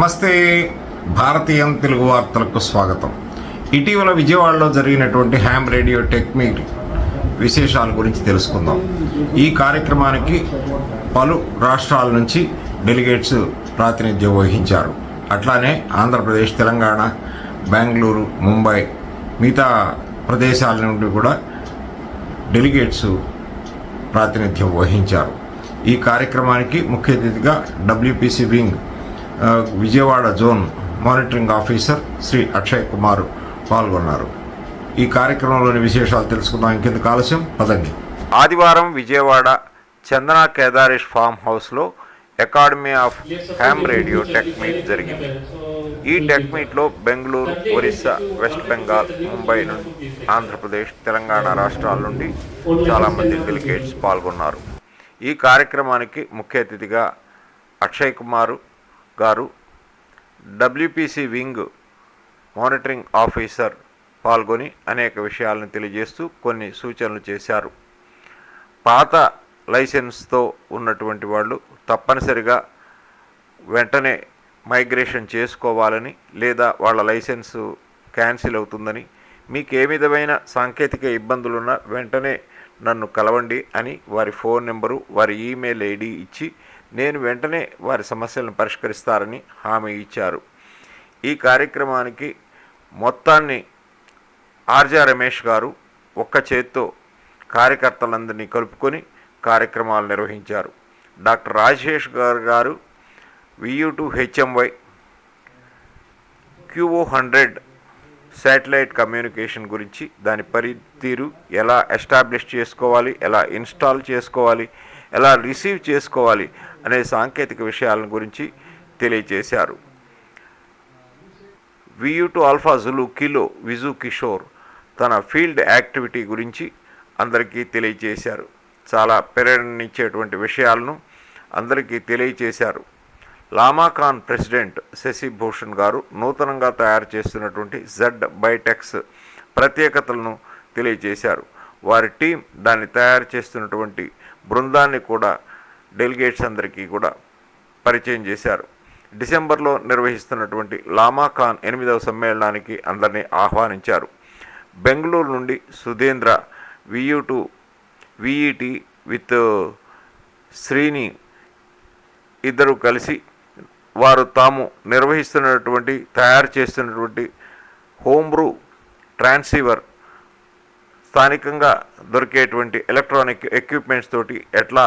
నమస్తే. భారతీయం తెలుగు వార్తలకు స్వాగతం. ఇటీవల విజయవాడలో జరిగినటువంటి హ్యామ్ రేడియో టెక్ మీట్ విశేషాల గురించి తెలుసుకుందాం. ఈ కార్యక్రమానికి పలు రాష్ట్రాల నుంచి డెలిగేట్స్ ప్రాతినిధ్యం వహించారు. అట్లానే ఆంధ్రప్రదేశ్, తెలంగాణ, బెంగళూరు, ముంబై, మిగతా ప్రదేశాల నుండి కూడా డెలిగేట్స్ ప్రాతినిధ్యం వహించారు. ఈ కార్యక్రమానికి ముఖ్య అతిథిగా WPC wing Vijayawada zone monitoring officer Shri Akshay Kumar పాల్గొన్నారు. ఈ కార్యక్రమంలోని విశేషాలు తెలుసుకుందాం. ఇంకెందుకు ఆలస్యం, పదండి. ఆదివారం విజయవాడ చందనా కేదారేష్ ఫామ్ హౌస్లో academy of ham radio tech meet జరిగింది. ఈ టెక్ మీట్లో బెంగళూరు, ఒరిస్సా, వెస్ట్ బెంగాల్, ముంబై నుండి ఆంధ్రప్రదేశ్, తెలంగాణ రాష్ట్రాల నుండి చాలామంది డెలిగేట్స్ పాల్గొన్నారు. ఈ కార్యక్రమానికి ముఖ్య అతిథిగా అక్షయ్ కుమార్ గారు, డబ్ల్యూపీసీ వింగ్ మానిటరింగ్ ఆఫీసర్ పాల్గొని అనేక విషయాలను తెలియజేస్తూ కొన్ని సూచనలు చేశారు. పాత లైసెన్స్తో ఉన్నటువంటి వాళ్ళు తప్పనిసరిగా వెంటనే మైగ్రేషన్ చేసుకోవాలని, లేదా వాళ్ళ లైసెన్సు క్యాన్సిల్ అవుతుందని, మీకు ఏ విధమైన సాంకేతిక ఇబ్బందులున్నా వెంటనే నన్ను కలవండి అని వారి ఫోన్ నెంబరు, వారి ఈమెయిల్ ఐడి ఇచ్చి నేను వెంటనే వారి సమస్యలను పరిష్కరిస్తారని హామీ ఇచ్చారు. ఈ కార్యక్రమానికి మొత్తాన్ని ఆర్జా రమేష్ గారు ఒక్క చేత్తో కార్యకర్తలందరినీ కలుపుకొని కార్యక్రమాలు నిర్వహించారు. డాక్టర్ రాజశేష్ గారు VU2 HMY QO100 satellite communication గురించి, దాని పనితీరు, ఎలా ఎస్టాబ్లిష్ చేసుకోవాలి, ఎలా ఇన్స్టాల్ చేసుకోవాలి, ఎలా రిసీవ్ చేసుకోవాలి అనే సాంకేతిక విషయాల గురించి తెలియజేశారు. VU2 alpha Zulu kilo Viju Kishore తన ఫీల్డ్ యాక్టివిటీ గురించి అందరికీ తెలియజేశారు. చాలా ప్రేరణనిచ్చేటువంటి విషయాలను అందరికీ తెలియజేశారు. లామాకాన్ ప్రెసిడెంట్ శశి భూషణ్ గారు నూతనంగా తయారు చేస్తున్నటువంటి జెడ్ బైటెక్స్ ప్రత్యేకతలను తెలియజేశారు. వారి టీం దాన్ని తయారు చేస్తున్నటువంటి బృందాన్ని కూడా డెలిగేట్స్ అందరికీ కూడా పరిచయం చేశారు. డిసెంబర్లో నిర్వహిస్తున్నటువంటి లామాకాన్ 8వ సమ్మేళనానికి అందరినీ ఆహ్వానించారు. బెంగళూరు నుండి సుధేంద్ర VU2 VET విత్ శ్రీని ఇద్దరు కలిసి వారు తాము నిర్వహిస్తున్నటువంటి తయారు చేస్తున్నటువంటి హోంబ్రూ ట్రాన్సీవర్ స్థానికంగా దొరికేటువంటి ఎలక్ట్రానిక్ ఎక్విప్మెంట్స్ తోటి ఎట్లా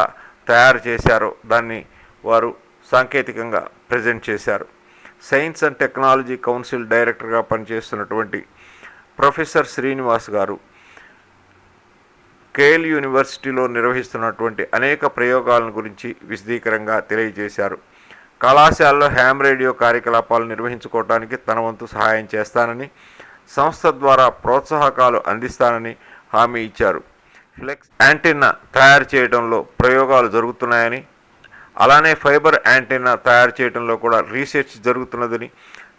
తయారు చేశారో దాన్ని వారు సాంకేతికంగా ప్రజెంట్ చేశారు. సైన్స్ అండ్ టెక్నాలజీ కౌన్సిల్ డైరెక్టర్గా పనిచేస్తున్నటువంటి ప్రొఫెసర్ శ్రీనివాస్ గారు కేఎల్ యూనివర్సిటీలో నిర్వహిస్తున్నటువంటి అనేక ప్రయోగాలను గురించి విశదీకరంగా తెలియజేశారు. కళాశాలలో హ్యామ్ రేడియో కార్యకలాపాలు నిర్వహించుకోవడానికి తన వంతు సహాయం చేస్తానని, సంస్థ ద్వారా ప్రోత్సాహకాలు అందిస్తానని హామీ ఇచ్చారు. ఫ్లెక్స్ యాంటెన్నా తయారు చేయడంలో ప్రయోగాలు జరుగుతున్నాయని, అలానే ఫైబర్ యాంటెన్నా తయారు చేయడంలో కూడా రీసెర్చ్ జరుగుతున్నదని,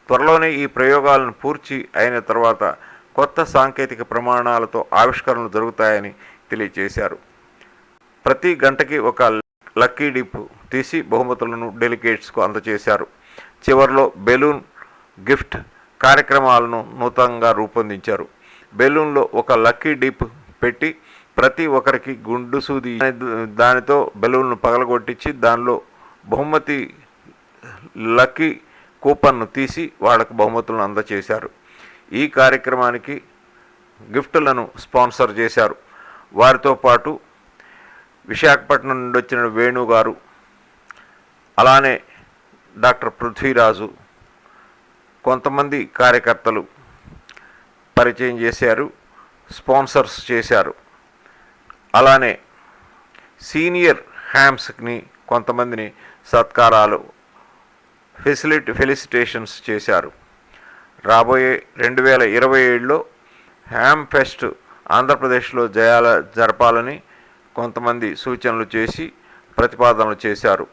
త్వరలోనే ఈ ప్రయోగాలను పూర్తి అయిన తర్వాత కొత్త సాంకేతిక ప్రమాణాలతో ఆవిష్కరణలు జరుగుతాయని తెలియజేశారు. ప్రతి గంటకి ఒక లక్కీ డిప్ తీసి బహుమతులను డెలిగేట్స్కు అందజేశారు. చివరిలో బెలూన్ గిఫ్ట్ కార్యక్రమాలను నూతనంగా రూపొందించారు. బెలూన్లో ఒక లక్కీ డిప్ పెట్టి ప్రతి ఒక్కరికి గుండు సూది దానితో బెలూన్ను పగలగొట్టించి దానిలో బహుమతి లక్కీ కూపన్ను తీసి వాళ్ళకు బహుమతులను అందజేశారు. ఈ కార్యక్రమానికి గిఫ్టులను స్పాన్సర్ చేశారు. వారితో పాటు విశాఖపట్నం నుండి వచ్చిన వేణు గారు, అలానే డాక్టర్ పృథ్వీరాజు, కొంతమంది కార్యకర్తలు పరిచయం చేశారు, స్పాన్సర్స్ చేశారు. అలానే సీనియర్ హ్యామ్స్ని కొంతమందిని సత్కారాలు ఫెలిసిటేషన్స్ చేశారు. రాబోయే 2027లో హ్యామ్ ఫెస్ట్ ఆంధ్రప్రదేశ్లో జరపాలని కొంతమంది సూచనలు చేసి ప్రతిపాదనలు చేశారు.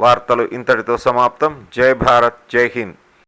వార్తలు ఇంతటితో సమాప్తం. జై భారత్, జై హింద్.